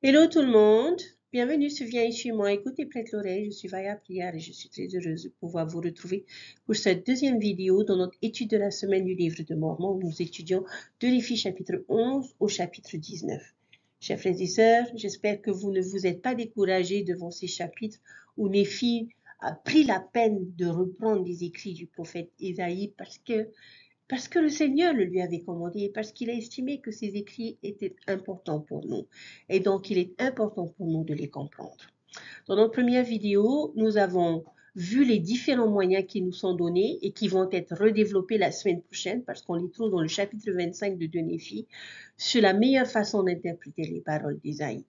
Hello tout le monde, bienvenue sur Viens chez moi, écoute et prête l'oreille, je suis Vaya Prière et je suis très heureuse de pouvoir vous retrouver pour cette deuxième vidéo dans notre étude de la semaine du livre de Mormon où nous étudions de Néphi chapitre 11 au chapitre 19. Chers frères et sœurs, j'espère que vous ne vous êtes pas découragés devant ces chapitres où Néphi a pris la peine de reprendre les écrits du prophète Ésaïe parce que le Seigneur le lui avait commandé, parce qu'il a estimé que ces écrits étaient importants pour nous. Et donc, il est important pour nous de les comprendre. Dans notre première vidéo, nous avons vu les différents moyens qui nous sont donnés et qui vont être redéveloppés la semaine prochaine, parce qu'on les trouve dans le chapitre 25 de Néphi, sur la meilleure façon d'interpréter les paroles d'Ésaïe.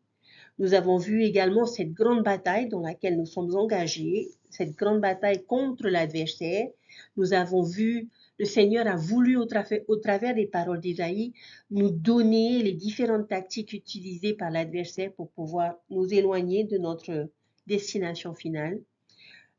Nous avons vu également cette grande bataille dans laquelle nous sommes engagés, cette grande bataille contre l'adversaire. Nous avons vu le Seigneur a voulu, au travers des paroles d'Ésaïe, nous donner les différentes tactiques utilisées par l'adversaire pour pouvoir nous éloigner de notre destination finale.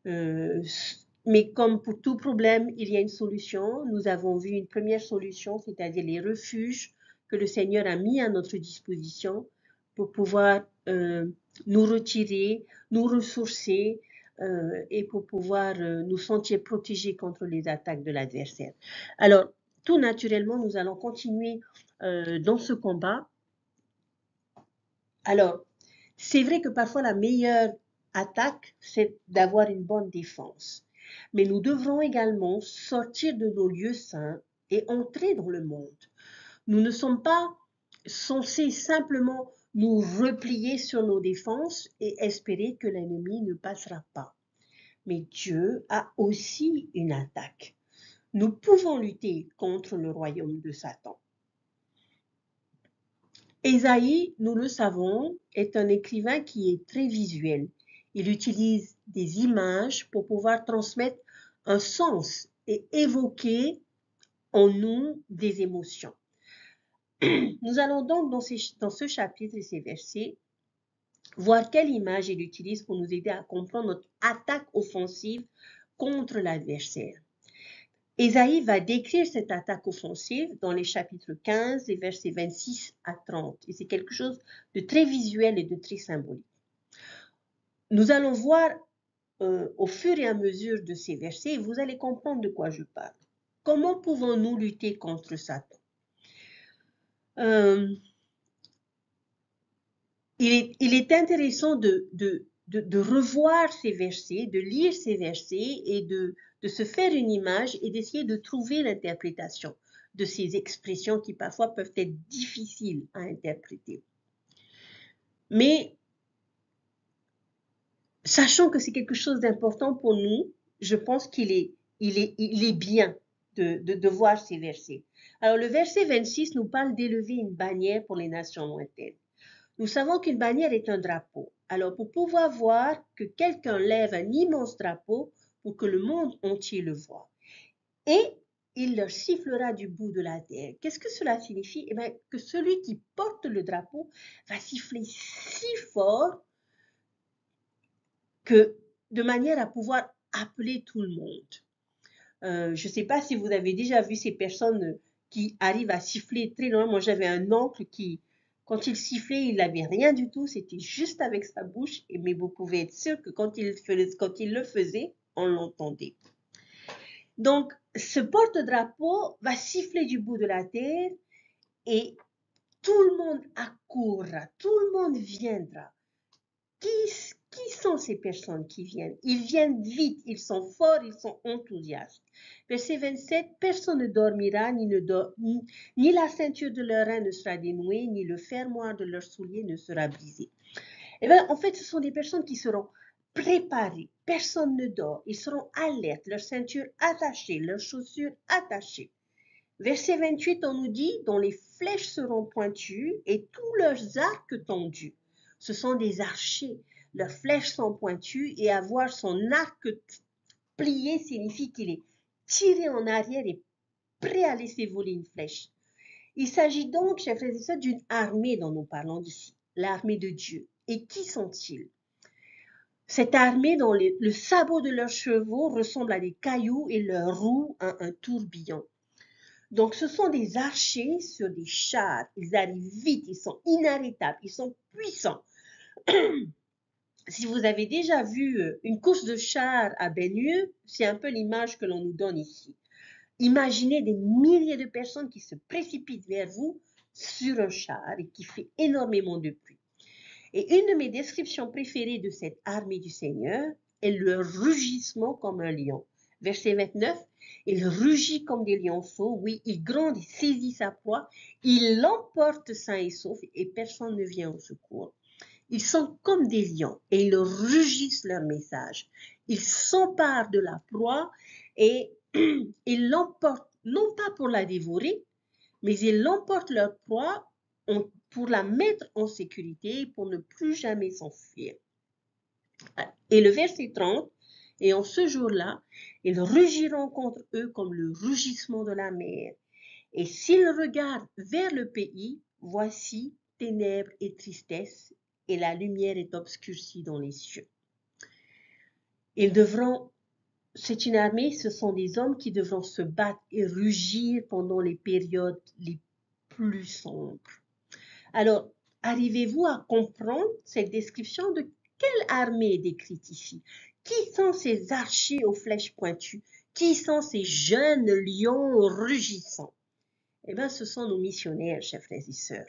Mais comme pour tout problème, il y a une solution. Nous avons vu une première solution, c'est-à-dire les refuges que le Seigneur a mis à notre disposition pour pouvoir nous retirer, nous ressourcer et pour pouvoir nous sentir protégés contre les attaques de l'adversaire. Alors, tout naturellement, nous allons continuer dans ce combat. Alors, c'est vrai que parfois la meilleure attaque, c'est d'avoir une bonne défense. Mais nous devrons également sortir de nos lieux saints et entrer dans le monde. Nous ne sommes pas censés simplement nous replier sur nos défenses et espérer que l'ennemi ne passera pas. Mais Dieu a aussi une attaque. Nous pouvons lutter contre le royaume de Satan. Ésaïe, nous le savons, est un écrivain qui est très visuel. Il utilise des images pour pouvoir transmettre un sens et évoquer en nous des émotions. Nous allons donc dans ce chapitre et ces versets voir quelle image il utilise pour nous aider à comprendre notre attaque offensive contre l'adversaire. Ésaïe va décrire cette attaque offensive dans les chapitres 15 et versets 26 à 30. Et c'est quelque chose de très visuel et de très symbolique. Nous allons voir au fur et à mesure de ces versets, vous allez comprendre de quoi je parle. Comment pouvons-nous lutter contre Satan? Il est intéressant de revoir ces versets, de lire ces versets et de se faire une image et d'essayer de trouver l'interprétation de ces expressions qui parfois peuvent être difficiles à interpréter. Mais sachant que c'est quelque chose d'important pour nous, je pense qu'il est bien de voir ces versets. Alors le verset 26 nous parle d'élever une bannière pour les nations lointaines. Nous savons qu'une bannière est un drapeau. Alors, pour pouvoir voir que quelqu'un lève un immense drapeau pour que le monde entier le voie. Et il leur sifflera du bout de la terre. Qu'est-ce que cela signifie? Eh bien, que celui qui porte le drapeau va siffler si fort que, de manière à pouvoir appeler tout le monde. Je ne sais pas si vous avez déjà vu ces personnes qui arrivent à siffler très loin. Moi, j'avais un oncle qui, quand il sifflait, il n'avait rien du tout, c'était juste avec sa bouche, mais vous pouvez être sûr que quand il le faisait, on l'entendait. Donc, ce porte-drapeau va siffler du bout de la terre et tout le monde accourra, tout le monde viendra. Qui sont ces personnes qui viennent? Ils viennent vite, ils sont forts, ils sont enthousiastes. Verset 27, personne ne dormira, ni la ceinture de leur rein ne sera dénouée, ni le fermoir de leurs souliers ne sera brisé. Eh bien, en fait, ce sont des personnes qui seront préparées. Personne ne dort. Ils seront alertes, leur ceinture attachée, leurs chaussures attachées. Verset 28, on nous dit, dont les flèches seront pointues et tous leurs arcs tendus. Ce sont des archers. Leurs flèches sont pointues et avoir son arc plié signifie qu'il est tiré en arrière et prêt à laisser voler une flèche. Il s'agit donc, chers frères et sœurs, d'une armée dont nous parlons ici, l'armée de Dieu. Et qui sont-ils? Cette armée dont le sabot de leurs chevaux ressemble à des cailloux et leurs roues à un tourbillon. Donc, ce sont des archers sur des chars. Ils arrivent vite, ils sont inarrêtables, ils sont puissants. Si vous avez déjà vu une course de chars à Baigneux, c'est un peu l'image que l'on nous donne ici. Imaginez des milliers de personnes qui se précipitent vers vous sur un char et qui fait énormément de bruit. Et une de mes descriptions préférées de cette armée du Seigneur est le rugissement comme un lion. Verset 29, il rugit comme des lionceaux, oui, il gronde et saisit sa proie, il l'emporte sain et sauf et personne ne vient au secours. Ils sont comme des lions et ils rugissent leur message. Ils s'emparent de la proie et ils l'emportent, non pas pour la dévorer, mais ils l'emportent leur proie pour la mettre en sécurité, pour ne plus jamais s'enfuir. Et le verset 30, et en ce jour-là, ils rugiront contre eux comme le rugissement de la mer. Et s'ils regardent vers le pays, voici ténèbres et tristesse, et la lumière est obscurcie dans les cieux. Ils devront, c'est une armée, ce sont des hommes qui devront se battre et rugir pendant les périodes les plus sombres. Alors, arrivez-vous à comprendre cette description de quelle armée est décrite ici? Qui sont ces archers aux flèches pointues? Qui sont ces jeunes lions rugissants? Eh bien, ce sont nos missionnaires, chers frères et sœurs.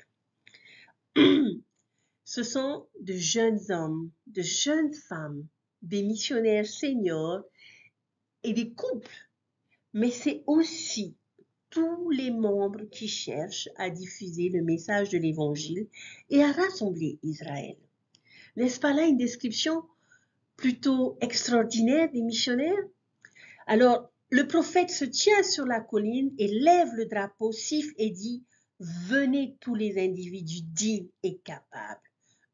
Ce sont de jeunes hommes, de jeunes femmes, des missionnaires seniors et des couples. Mais c'est aussi tous les membres qui cherchent à diffuser le message de l'Évangile et à rassembler Israël. N'est-ce pas là une description plutôt extraordinaire des missionnaires? Alors, le prophète se tient sur la colline et lève le drapeau, siffle et dit « Venez tous les individus dignes et capables.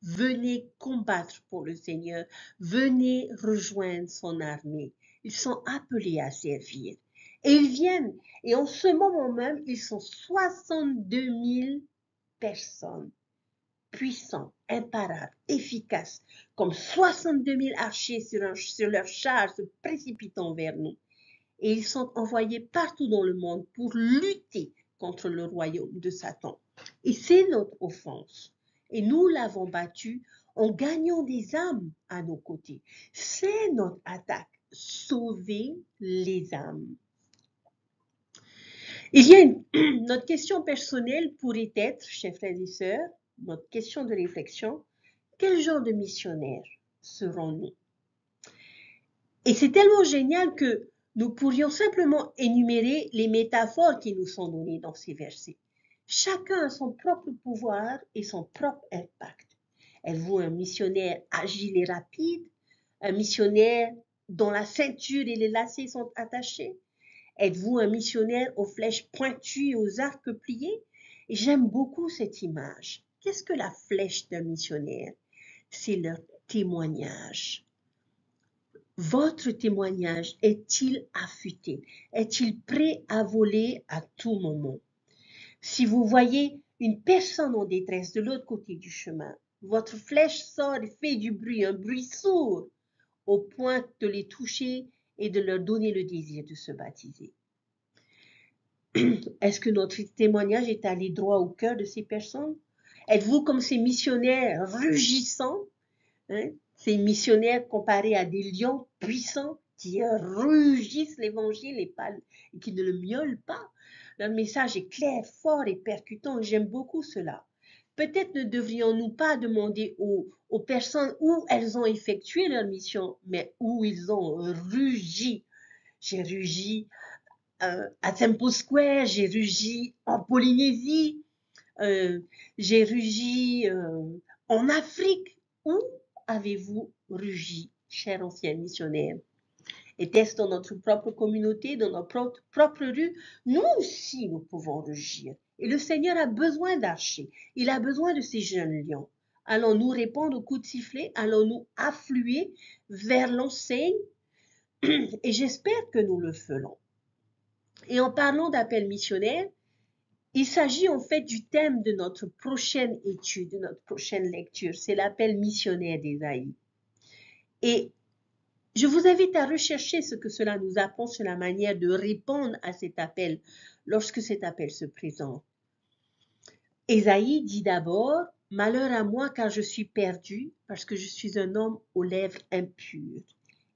Venez combattre pour le Seigneur. Venez rejoindre son armée. Ils sont appelés à servir. » Et ils viennent. Et en ce moment même, ils sont 62 000 personnes. Puissants, imparables, efficaces, comme 62 000 archers sur leurs chars se précipitant vers nous. Et ils sont envoyés partout dans le monde pour lutter contre le royaume de Satan. Et c'est notre offense. Et nous l'avons battu en gagnant des âmes à nos côtés. C'est notre attaque. Sauver les âmes. Il y a notre question personnelle pourrait être, chers frères et sœurs, notre question de réflexion, quel genre de missionnaires serons-nous? Et c'est tellement génial que nous pourrions simplement énumérer les métaphores qui nous sont données dans ces versets. Chacun a son propre pouvoir et son propre impact. Êtes-vous un missionnaire agile et rapide? Un missionnaire dont la ceinture et les lacets sont attachés? Êtes-vous un missionnaire aux flèches pointues et aux arcs pliés? Et j'aime beaucoup cette image. Qu'est-ce que la flèche d'un missionnaire? C'est leur témoignage. Votre témoignage est-il affûté? Est-il prêt à voler à tout moment? Si vous voyez une personne en détresse de l'autre côté du chemin, votre flèche sort et fait du bruit, un bruit sourd, au point de les toucher et de leur donner le désir de se baptiser. Est-ce que notre témoignage est allé droit au cœur de ces personnes? Êtes-vous comme ces missionnaires rugissants, hein? Ces missionnaires comparés à des lions puissants qui rugissent l'évangile et qui ne le miaulent pas? Leur message est clair, fort et percutant. J'aime beaucoup cela. Peut-être ne devrions-nous pas demander aux personnes où elles ont effectué leur mission, mais où ils ont rugi. J'ai rugi à Temple Square, j'ai rugi en Polynésie, j'ai rugi en Afrique. Où avez-vous rugi, chers anciens missionnaires? Était-ce dans notre propre communauté, dans notre propre rue? Nous aussi, nous pouvons rugir. Et le Seigneur a besoin d'archers. Il a besoin de ces jeunes lions. Allons-nous répondre au coup de sifflet? Allons-nous affluer vers l'enseigne? Et j'espère que nous le ferons. Et en parlant d'appel missionnaire, il s'agit en fait du thème de notre prochaine étude, de notre prochaine lecture. C'est l'appel missionnaire d'Ésaïe. Et Je vous invite à rechercher ce que cela nous apprend sur la manière de répondre à cet appel lorsque cet appel se présente. Ésaïe dit d'abord, « Malheur à moi car je suis perdu, parce que je suis un homme aux lèvres impures,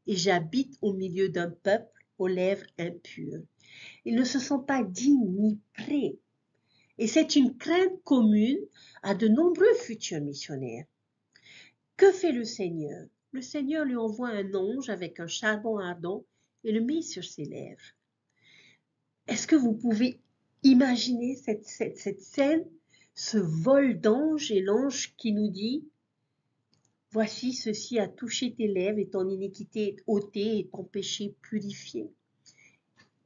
et j'habite au milieu d'un peuple aux lèvres impures. Ils ne se sont pas dignes ni prêts. » Et c'est une crainte commune à de nombreux futurs missionnaires. Que fait le Seigneur? Le Seigneur lui envoie un ange avec un charbon ardent et le met sur ses lèvres. Est-ce que vous pouvez imaginer cette scène, ce vol d'ange et l'ange qui nous dit « Voici, ceci a touché tes lèvres et ton iniquité est ôtée et ton péché purifié. »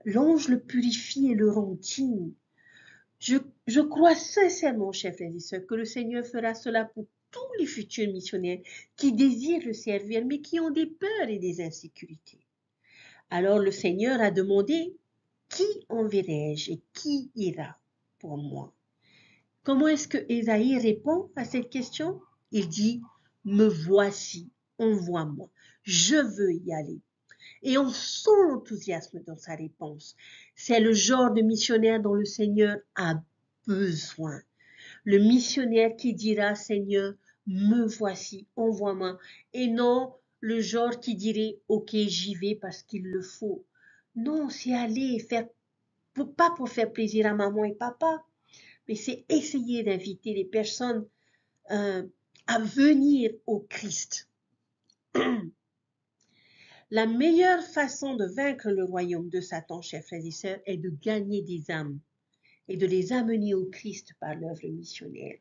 L'ange le purifie et le rend digne. Je crois sincèrement, chers frères et sœurs, que le Seigneur fera cela pour tous les futurs missionnaires qui désirent le servir, mais qui ont des peurs et des insécurités. Alors le Seigneur a demandé, « Qui enverrai-je et qui ira pour moi ?» Comment est-ce que Ésaïe répond à cette question? Il dit, « Me voici, envoie-moi, je veux y aller. » Et on sent l'enthousiasme dans sa réponse. C'est le genre de missionnaire dont le Seigneur a besoin. Le missionnaire qui dira, « Seigneur, me voici, envoie-moi. » Et non le genre qui dirait, « Ok, j'y vais parce qu'il le faut. » Non, c'est aller faire, pas pour faire plaisir à maman et papa, mais c'est essayer d'inviter les personnes à venir au Christ. La meilleure façon de vaincre le royaume de Satan, chers frères et sœurs, est de gagner des âmes et de les amener au Christ par l'œuvre missionnaire.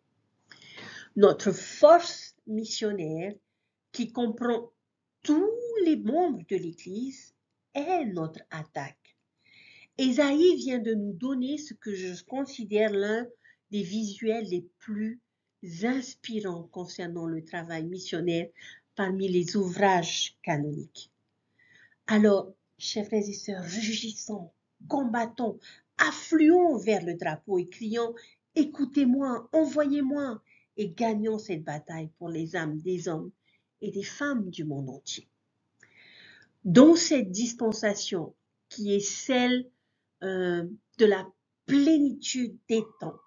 Notre force missionnaire, qui comprend tous les membres de l'Église, est notre attaque. Ésaïe vient de nous donner ce que je considère l'un des visuels les plus inspirants concernant le travail missionnaire parmi les ouvrages canoniques. Alors, chers frères et sœurs, rugissons, combattons, affluons vers le drapeau et crions « Écoutez-moi, envoyez-moi » et gagnons cette bataille pour les âmes des hommes et des femmes du monde entier. Dans cette dispensation qui est celle de la plénitude des temps,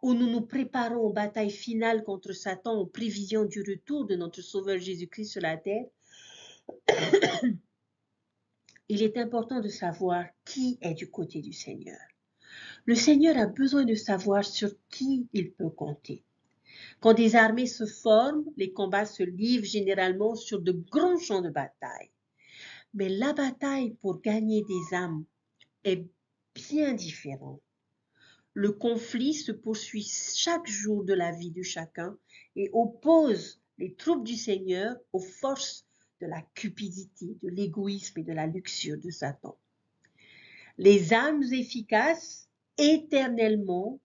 où nous nous préparons aux batailles finales contre Satan en prévision du retour de notre Sauveur Jésus-Christ sur la terre, il est important de savoir qui est du côté du Seigneur. Le Seigneur a besoin de savoir sur qui il peut compter. Quand des armées se forment, les combats se livrent généralement sur de grands champs de bataille. Mais la bataille pour gagner des âmes est bien différente. Le conflit se poursuit chaque jour de la vie de chacun et oppose les troupes du Seigneur aux forces de la cupidité, de l'égoïsme et de la luxure de Satan. Les armes efficaces, éternellement,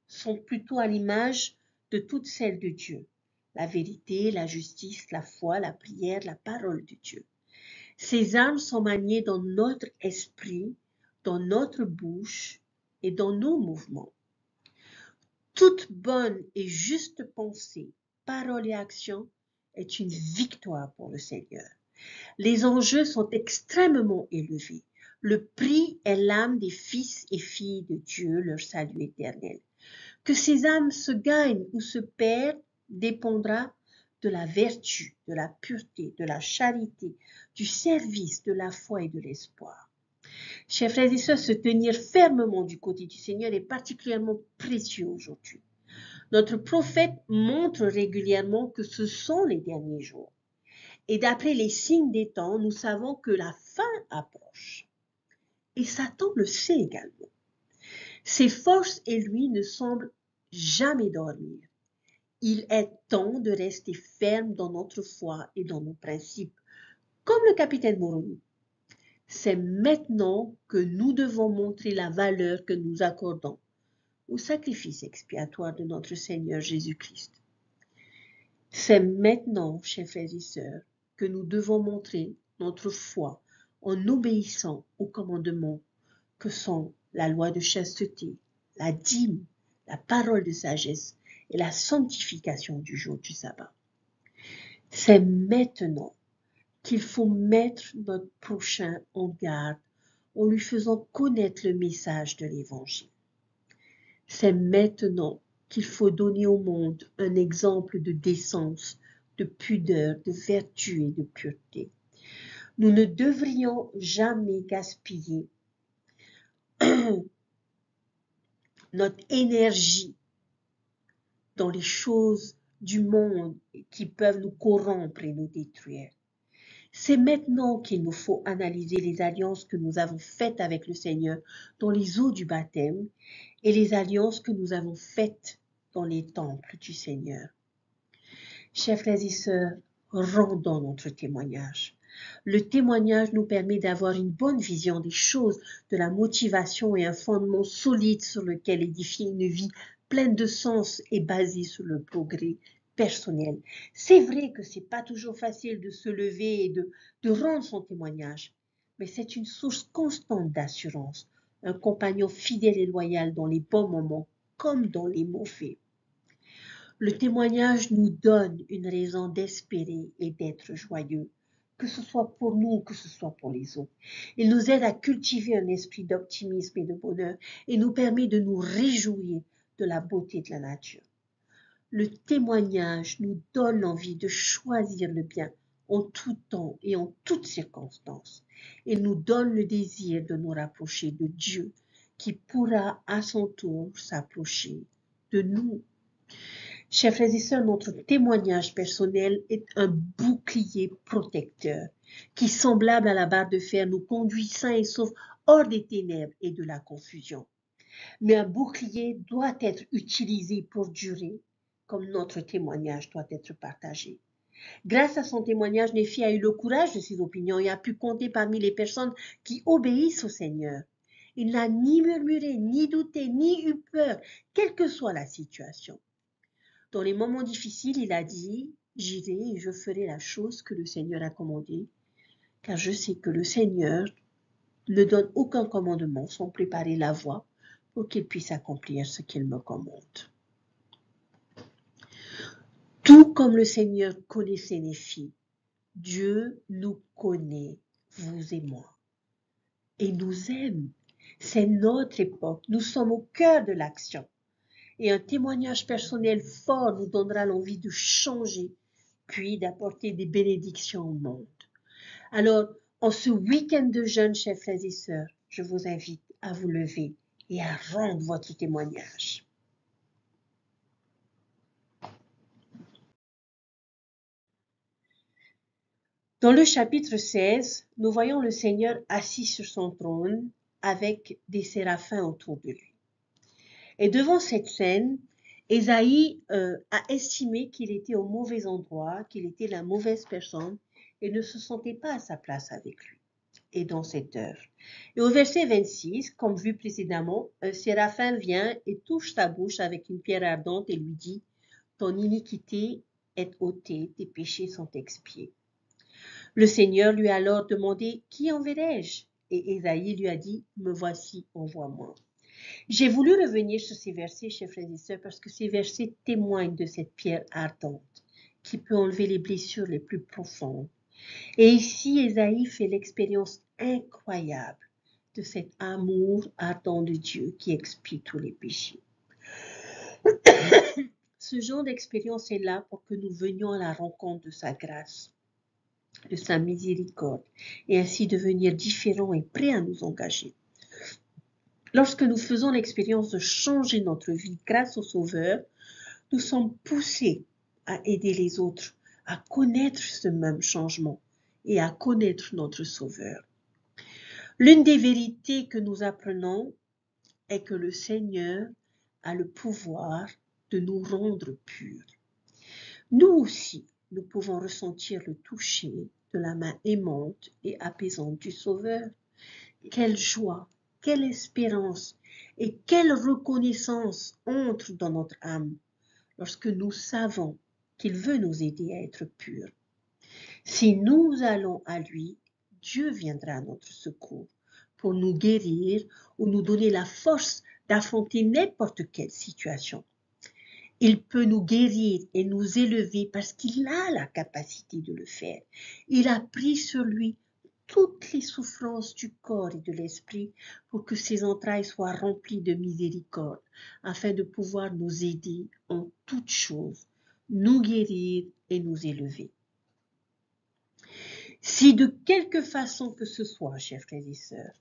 sont plutôt à l'image de toutes celles de Dieu. La vérité, la justice, la foi, la prière, la parole de Dieu. Ces armes sont maniées dans notre esprit, dans notre bouche et dans nos mouvements. Toute bonne et juste pensée, parole et action est une victoire pour le Seigneur. Les enjeux sont extrêmement élevés. Le prix est l'âme des fils et filles de Dieu, leur salut éternel. Que ces âmes se gagnent ou se perdent dépendra de la vertu, de la pureté, de la charité, du service, de la foi et de l'espoir. Chers frères et sœurs, se tenir fermement du côté du Seigneur est particulièrement précieux aujourd'hui. Notre prophète montre régulièrement que ce sont les derniers jours. Et d'après les signes des temps, nous savons que la fin approche. Et Satan le sait également. Ses forces et lui ne semblent jamais dormir. Il est temps de rester ferme dans notre foi et dans nos principes, comme le capitaine Moroni. C'est maintenant que nous devons montrer la valeur que nous accordons au sacrifice expiatoire de notre Seigneur Jésus-Christ. C'est maintenant, chers frères et sœurs, que nous devons montrer notre foi en obéissant aux commandements que sont la loi de chasteté, la dîme, la parole de sagesse et la sanctification du jour du sabbat. C'est maintenant, qu'il faut mettre notre prochain en garde en lui faisant connaître le message de l'Évangile. C'est maintenant qu'il faut donner au monde un exemple de décence, de pudeur, de vertu et de pureté. Nous ne devrions jamais gaspiller notre énergie dans les choses du monde qui peuvent nous corrompre et nous détruire. C'est maintenant qu'il nous faut analyser les alliances que nous avons faites avec le Seigneur dans les eaux du baptême et les alliances que nous avons faites dans les temples du Seigneur. Chers frères et sœurs, rendons notre témoignage. Le témoignage nous permet d'avoir une bonne vision des choses, de la motivation et un fondement solide sur lequel édifier une vie pleine de sens et basée sur le progrès personnel. C'est vrai que c'est pas toujours facile de se lever et de rendre son témoignage, mais c'est une source constante d'assurance, un compagnon fidèle et loyal dans les bons moments comme dans les mauvais. Le témoignage nous donne une raison d'espérer et d'être joyeux, que ce soit pour nous ou que ce soit pour les autres. Il nous aide à cultiver un esprit d'optimisme et de bonheur et nous permet de nous réjouir de la beauté de la nature. Le témoignage nous donne envie de choisir le bien en tout temps et en toutes circonstances. Il nous donne le désir de nous rapprocher de Dieu qui pourra à son tour s'approcher de nous. Chers frères et sœurs, notre témoignage personnel est un bouclier protecteur qui, semblable à la barre de fer, nous conduit sains et saufs hors des ténèbres et de la confusion. Mais un bouclier doit être utilisé pour durer, comme notre témoignage doit être partagé. Grâce à son témoignage, Néphi a eu le courage de ses opinions et a pu compter parmi les personnes qui obéissent au Seigneur. Il n'a ni murmuré, ni douté, ni eu peur, quelle que soit la situation. Dans les moments difficiles, il a dit, j'irai et je ferai la chose que le Seigneur a commandée, car je sais que le Seigneur ne donne aucun commandement sans préparer la voie pour qu'il puisse accomplir ce qu'il me commande. Tout comme le Seigneur connaissait Néphi, Dieu nous connaît, vous et moi, et nous aime. C'est notre époque, nous sommes au cœur de l'action. Et un témoignage personnel fort nous donnera l'envie de changer, puis d'apporter des bénédictions au monde. Alors, en ce week-end de jeûne, chers frères et sœurs, je vous invite à vous lever et à rendre votre témoignage. Dans le chapitre 16, nous voyons le Seigneur assis sur son trône avec des séraphins autour de lui. Et devant cette scène, Ésaïe a estimé qu'il était au mauvais endroit, qu'il était la mauvaise personne et ne se sentait pas à sa place avec lui et dans cette œuvre. Et au verset 26, comme vu précédemment, un séraphin vient et touche sa bouche avec une pierre ardente et lui dit « Ton iniquité est ôtée, tes péchés sont expiés. » Le Seigneur lui a alors demandé « Qui enverrai-je » Et Ésaïe lui a dit « Me voici, envoie-moi. » J'ai voulu revenir sur ces versets, chers frères et sœurs, parce que ces versets témoignent de cette pierre ardente qui peut enlever les blessures les plus profondes. Et ici, Ésaïe fait l'expérience incroyable de cet amour ardent de Dieu qui expie tous les péchés. Ce genre d'expérience est là pour que nous venions à la rencontre de sa grâce, de sa miséricorde, et ainsi devenir différents et prêts à nous engager. Lorsque nous faisons l'expérience de changer notre vie grâce au Sauveur, nous sommes poussés à aider les autres à connaître ce même changement et à connaître notre Sauveur. L'une des vérités que nous apprenons est que le Seigneur a le pouvoir de nous rendre purs. Nous aussi, nous pouvons ressentir le toucher de la main aimante et apaisante du Sauveur. Quelle joie, quelle espérance et quelle reconnaissance entre dans notre âme lorsque nous savons qu'il veut nous aider à être purs. Si nous allons à lui, Dieu viendra à notre secours pour nous guérir ou nous donner la force d'affronter n'importe quelle situation. Il peut nous guérir et nous élever parce qu'il a la capacité de le faire. Il a pris sur lui toutes les souffrances du corps et de l'esprit pour que ses entrailles soient remplies de miséricorde, afin de pouvoir nous aider en toutes choses, nous guérir et nous élever. Si de quelque façon que ce soit, chers frères et sœurs,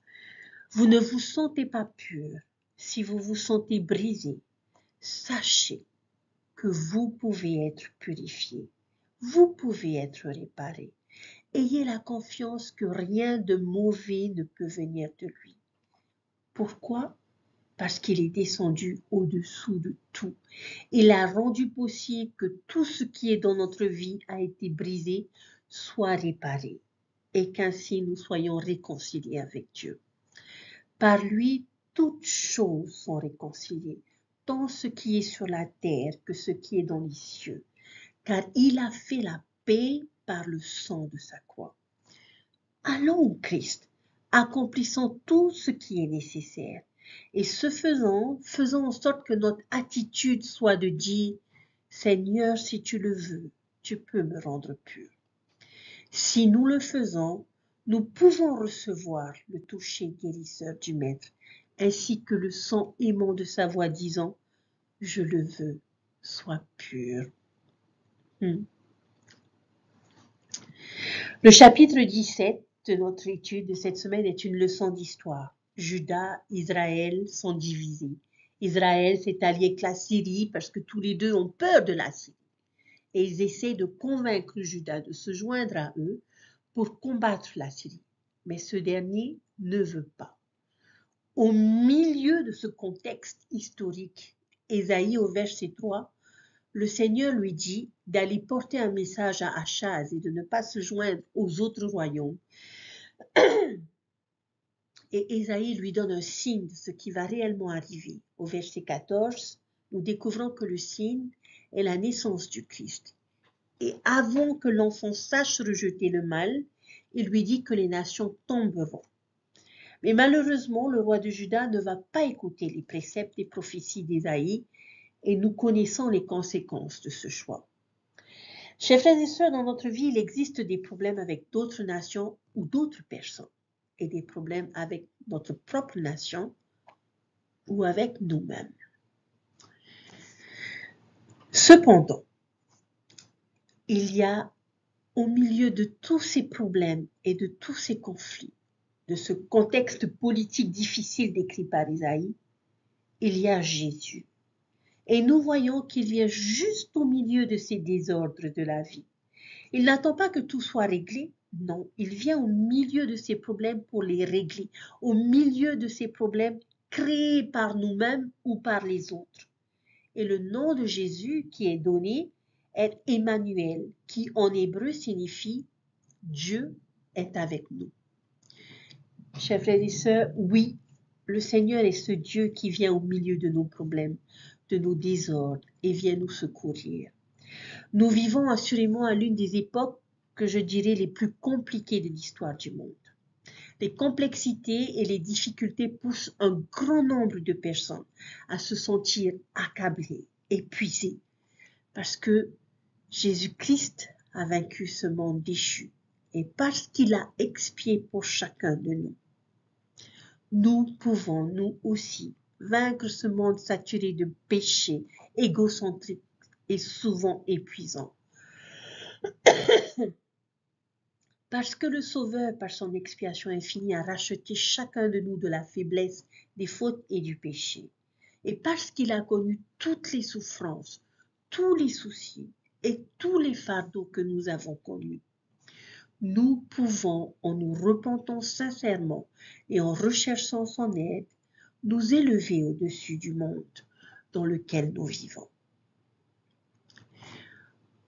vous ne vous sentez pas pur, si vous vous sentez brisé, sachez que vous pouvez être purifié, vous pouvez être réparé. Ayez la confiance que rien de mauvais ne peut venir de lui. Pourquoi? Parce qu'il est descendu au-dessous de tout. Il a rendu possible que tout ce qui est dans notre vie a été brisé, soit réparé, et qu'ainsi nous soyons réconciliés avec Dieu. Par lui, toutes choses sont réconciliées, tant ce qui est sur la terre que ce qui est dans les cieux, car il a fait la paix par le sang de sa croix. Allons au Christ, accomplissant tout ce qui est nécessaire, et ce faisant, faisons en sorte que notre attitude soit de dire « Seigneur, si tu le veux, tu peux me rendre pur ». Si nous le faisons, nous pouvons recevoir le toucher guérisseur du Maître, ainsi que le sang aimant de sa voix disant « Je le veux, sois pur ». Le chapitre 17 de notre étude de cette semaine est une leçon d'histoire. Juda, Israël sont divisés. Israël s'est allié avec la Syrie parce que tous les deux ont peur de la Syrie. Et ils essaient de convaincre Juda de se joindre à eux pour combattre la Syrie. Mais ce dernier ne veut pas. Au milieu de ce contexte historique, Ésaïe au verset 3, le Seigneur lui dit d'aller porter un message à Achaz et de ne pas se joindre aux autres royaumes. Et Ésaïe lui donne un signe de ce qui va réellement arriver. Au verset 14, nous découvrons que le signe est la naissance du Christ. Et avant que l'enfant sache rejeter le mal, il lui dit que les nations tomberont. Mais malheureusement, le roi de Juda ne va pas écouter les préceptes et prophéties d'Ésaïe, et nous connaissons les conséquences de ce choix. Chers frères et sœurs, dans notre vie, il existe des problèmes avec d'autres nations ou d'autres personnes, et des problèmes avec notre propre nation ou avec nous-mêmes. Cependant, il y a au milieu de tous ces problèmes et de tous ces conflits, de ce contexte politique difficile décrit par Ésaïe, il y a Jésus. Et nous voyons qu'il vient juste au milieu de ces désordres de la vie. Il n'attend pas que tout soit réglé, non, il vient au milieu de ces problèmes pour les régler, au milieu de ces problèmes créés par nous-mêmes ou par les autres. Et le nom de Jésus qui est donné est Emmanuel, qui en hébreu signifie Dieu est avec nous. Chers frères et sœurs, oui, le Seigneur est ce Dieu qui vient au milieu de nos problèmes, de nos désordres et vient nous secourir. Nous vivons assurément à l'une des époques que je dirais les plus compliquées de l'histoire du monde. Les complexités et les difficultés poussent un grand nombre de personnes à se sentir accablées, épuisées, parce que Jésus-Christ a vaincu ce monde déchu et parce qu'il a expié pour chacun de nous. Nous pouvons, nous aussi, vaincre ce monde saturé de péchés, égocentriques et souvent épuisants. Parce que le Sauveur, par son expiation infinie, a racheté chacun de nous de la faiblesse, des fautes et du péché. Et parce qu'il a connu toutes les souffrances, tous les soucis et tous les fardeaux que nous avons connus, nous pouvons, en nous repentant sincèrement et en recherchant son aide, nous élever au-dessus du monde dans lequel nous vivons.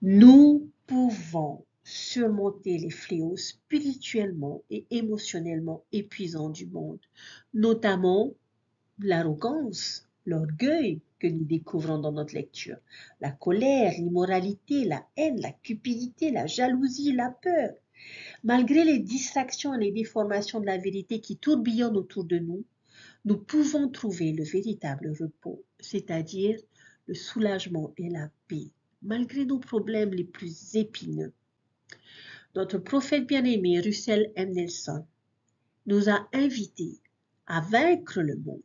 Nous pouvons surmonter les fléaux spirituellement et émotionnellement épuisants du monde, notamment l'arrogance, l'orgueil que nous découvrons dans notre lecture, la colère, l'immoralité, la haine, la cupidité, la jalousie, la peur. Malgré les distractions et les déformations de la vérité qui tourbillonnent autour de nous, nous pouvons trouver le véritable repos, c'est-à-dire le soulagement et la paix, malgré nos problèmes les plus épineux. Notre prophète bien-aimé, Russell M. Nelson, nous a invités à vaincre le monde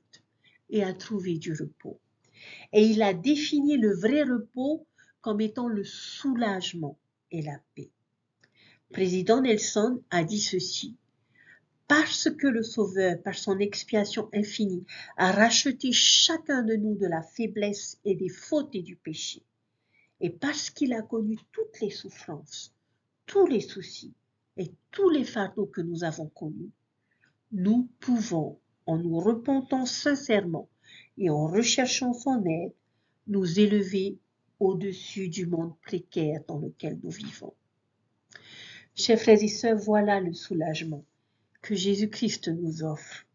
et à trouver du repos. Et il a défini le vrai repos comme étant le soulagement et la paix. Président Nelson a dit ceci: parce que le Sauveur, par son expiation infinie, a racheté chacun de nous de la faiblesse et des fautes et du péché, et parce qu'il a connu toutes les souffrances, tous les soucis et tous les fardeaux que nous avons connus, nous pouvons, en nous repentant sincèrement et en recherchant son aide, nous élever au-dessus du monde précaire dans lequel nous vivons. Chers frères et sœurs, voilà le soulagement que Jésus-Christ nous offre.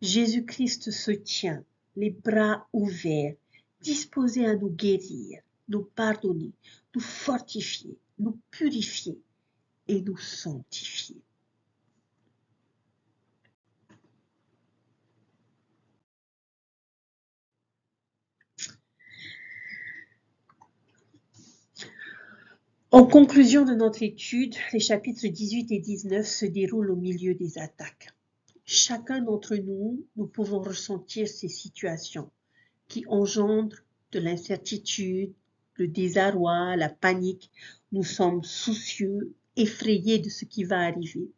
Jésus-Christ se tient, les bras ouverts, disposé à nous guérir, nous pardonner, nous fortifier, nous purifier et nous sanctifier. En conclusion de notre étude, les chapitres 18 et 19 se déroulent au milieu des attaques. Chacun d'entre nous, nous pouvons ressentir ces situations qui engendrent de l'incertitude, le désarroi, la panique. Nous sommes soucieux, effrayés de ce qui va arriver.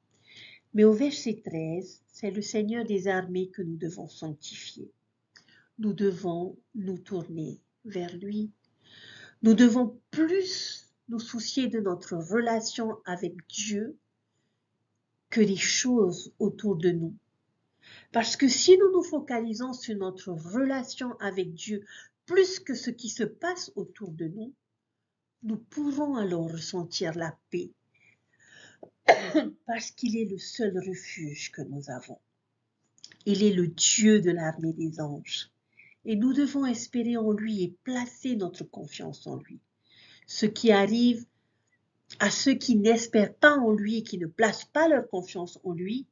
Mais au verset 13, c'est le Seigneur des armées que nous devons sanctifier. Nous devons nous tourner vers lui. Nous devons plus nous soucier de notre relation avec Dieu que des choses autour de nous. Parce que si nous nous focalisons sur notre relation avec Dieu plus que ce qui se passe autour de nous, nous pourrons alors ressentir la paix parce qu'il est le seul refuge que nous avons. Il est le Dieu de l'armée des anges et nous devons espérer en lui et placer notre confiance en lui. Ce qui arrive à ceux qui n'espèrent pas en lui et qui ne placent pas leur confiance en lui,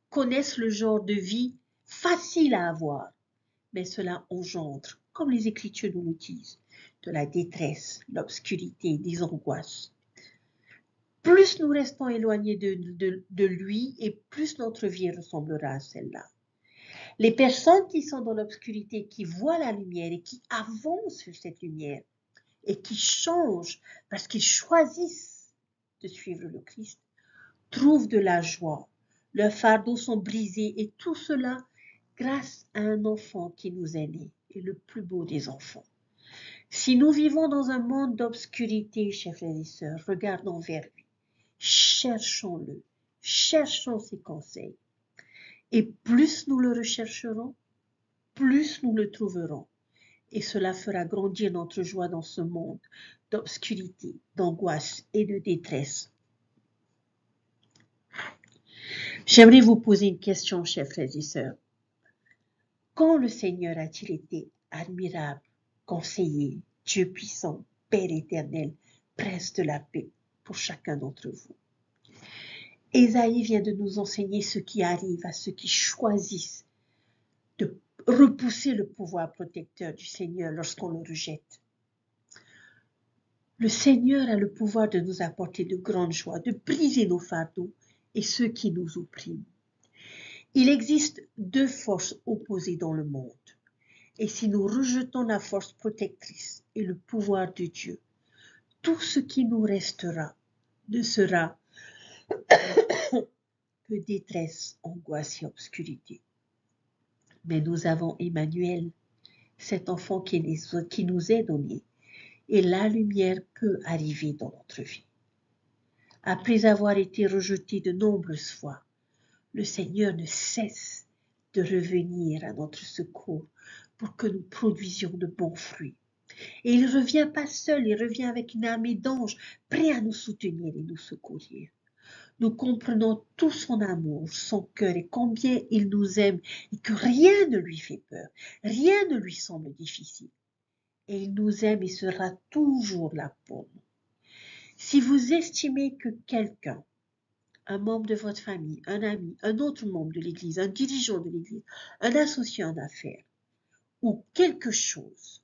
connaissent le genre de vie facile à avoir, mais cela engendre, comme les Écritures nous le disent, de la détresse, l'obscurité, des angoisses. Plus nous restons éloignés de lui et plus notre vie ressemblera à celle-là. Les personnes qui sont dans l'obscurité, qui voient la lumière et qui avancent sur cette lumière et qui changent parce qu'ils choisissent de suivre le Christ, trouvent de la joie. Leurs fardeaux sont brisés et tout cela grâce à un enfant qui nous est né et le plus beau des enfants. Si nous vivons dans un monde d'obscurité, chers frères et sœurs, regardons vers lui. Cherchons-le, cherchons ses conseils. Et plus nous le rechercherons, plus nous le trouverons. Et cela fera grandir notre joie dans ce monde d'obscurité, d'angoisse et de détresse. J'aimerais vous poser une question, chers frères et sœurs. Quand le Seigneur a-t-il été admirable, conseiller, Dieu puissant, Père éternel, prince de la paix pour chacun d'entre vous? Ésaïe vient de nous enseigner ce qui arrive à ceux qui choisissent de repousser le pouvoir protecteur du Seigneur lorsqu'on le rejette. Le Seigneur a le pouvoir de nous apporter de grandes joies, de briser nos fardeaux et ceux qui nous oppriment. Il existe deux forces opposées dans le monde. Et si nous rejetons la force protectrice et le pouvoir de Dieu, tout ce qui nous restera ne sera que détresse, angoisse et obscurité. Mais nous avons Emmanuel, cet enfant qui nous est donné, et la lumière peut arriver dans notre vie. Après avoir été rejeté de nombreuses fois, le Seigneur ne cesse de revenir à notre secours pour que nous produisions de bons fruits. Et il ne revient pas seul, il revient avec une armée d'anges prêts à nous soutenir et nous secourir. Nous comprenons tout son amour, son cœur et combien il nous aime et que rien ne lui fait peur, rien ne lui semble difficile. Et il nous aime et sera toujours là pour nous. Si vous estimez que quelqu'un, un membre de votre famille, un ami, un autre membre de l'Église, un dirigeant de l'Église, un associé en affaires ou quelque chose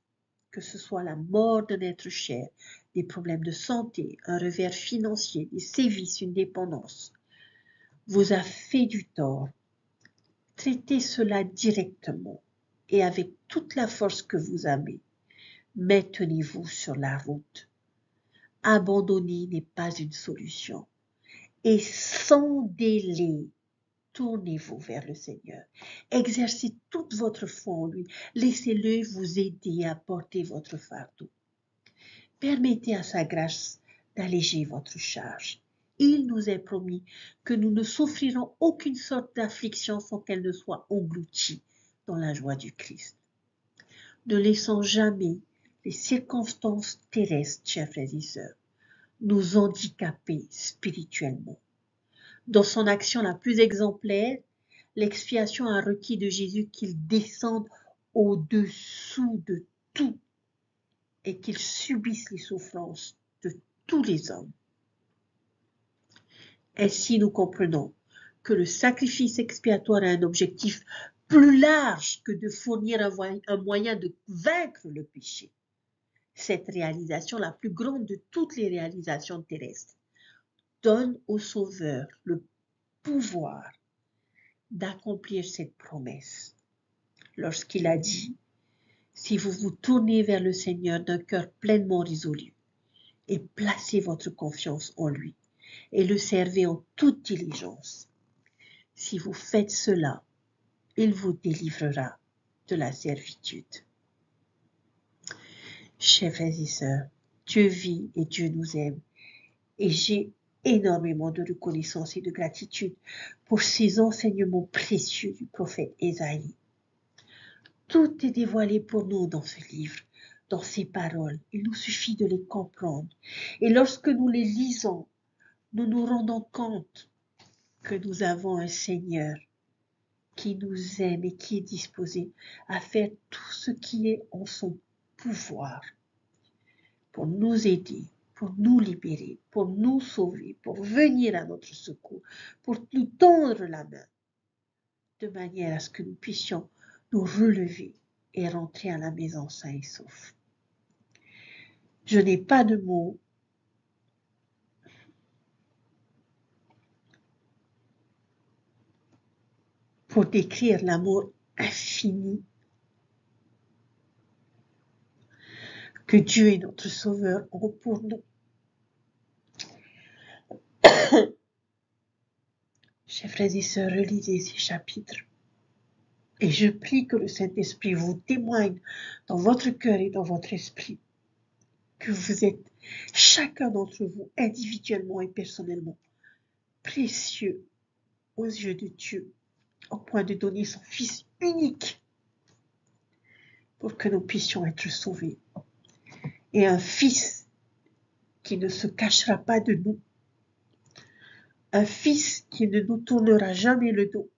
que ce soit la mort d'un être cher, des problèmes de santé, un revers financier, des sévices, une dépendance, vous a fait du tort, traitez cela directement et avec toute la force que vous avez. Maintenez-vous sur la route. Abandonner n'est pas une solution. Et sans délai, tournez-vous vers le Seigneur. Exercez toute votre foi en lui. Laissez-le vous aider à porter votre fardeau. Permettez à sa grâce d'alléger votre charge. Il nous est promis que nous ne souffrirons aucune sorte d'affliction sans qu'elle ne soit engloutie dans la joie du Christ. Ne laissons jamais les circonstances terrestres, chers frères et sœurs, nous handicaper spirituellement. Dans son action la plus exemplaire, l'expiation a requis de Jésus qu'il descende au-dessous de tout et qu'il subisse les souffrances de tous les hommes. Ainsi, nous comprenons que le sacrifice expiatoire a un objectif plus large que de fournir un moyen de vaincre le péché. Cette réalisation, la plus grande de toutes les réalisations terrestres, donne au Sauveur le pouvoir d'accomplir cette promesse. Lorsqu'il a dit, si vous vous tournez vers le Seigneur d'un cœur pleinement résolu et placez votre confiance en lui et le servez en toute diligence, si vous faites cela, il vous délivrera de la servitude. Chers frères et sœurs, Dieu vit et Dieu nous aime. Et j'ai énormément de reconnaissance et de gratitude pour ces enseignements précieux du prophète Ésaïe. Tout est dévoilé pour nous dans ce livre, dans ces paroles. Il nous suffit de les comprendre. Et lorsque nous les lisons, nous nous rendons compte que nous avons un Seigneur qui nous aime et qui est disposé à faire tout ce qui est en son pouvoir pour nous aider, pour nous libérer, pour nous sauver, pour venir à notre secours, pour nous tendre la main, de manière à ce que nous puissions nous relever et rentrer à la maison sains et saufs. Je n'ai pas de mots pour décrire l'amour infini que Dieu et notre Sauveur ont pour nous. Chers frères et sœurs, relisez ces chapitres. Et je prie que le Saint-Esprit vous témoigne dans votre cœur et dans votre esprit que vous êtes, chacun d'entre vous, individuellement et personnellement, précieux aux yeux de Dieu, au point de donner son Fils unique pour que nous puissions être sauvés. Et un Fils qui ne se cachera pas de nous, un Fils qui ne nous tournera jamais le dos,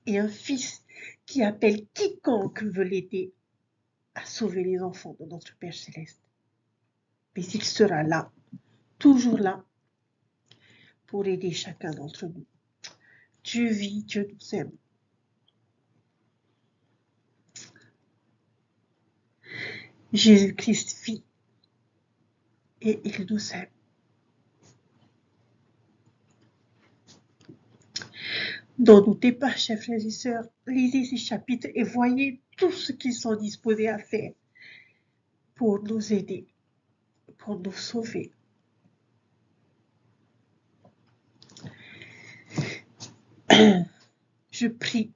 et un Fils qui appelle quiconque veut l'aider à sauver les enfants de notre Père Céleste. Mais il sera là, toujours là, pour aider chacun d'entre nous. Dieu vit, Dieu nous aime. Jésus-Christ vit et il nous aime. N'en doutez pas, chers frères et sœurs, lisez ces chapitres et voyez tout ce qu'ils sont disposés à faire pour nous aider, pour nous sauver. Je prie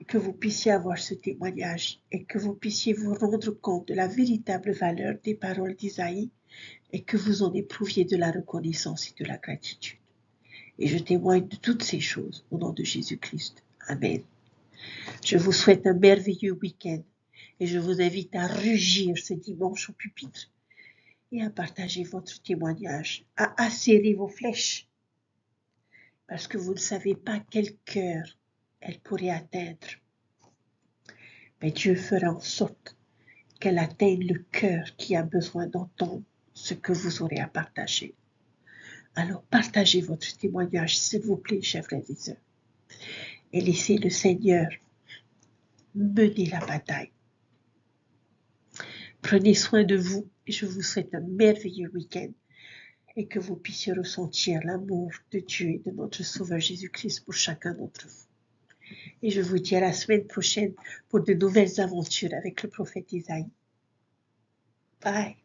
que vous puissiez avoir ce témoignage et que vous puissiez vous rendre compte de la véritable valeur des paroles d'Isaïe et que vous en éprouviez de la reconnaissance et de la gratitude. Et je témoigne de toutes ces choses au nom de Jésus-Christ. Amen. Je vous souhaite un merveilleux week-end et je vous invite à rugir ce dimanche au pupitre et à partager votre témoignage, à asserrer vos flèches parce que vous ne savez pas quel cœur elle pourrait atteindre. Mais Dieu fera en sorte qu'elle atteigne le cœur qui a besoin d'entendre ce que vous aurez à partager. Alors partagez votre témoignage, s'il vous plaît, chers frères et sœurs, et laissez le Seigneur mener la bataille. Prenez soin de vous et je vous souhaite un merveilleux week-end et que vous puissiez ressentir l'amour de Dieu et de notre Sauveur Jésus-Christ pour chacun d'entre vous. Et je vous dis à la semaine prochaine pour de nouvelles aventures avec le prophète Isaïe. Bye.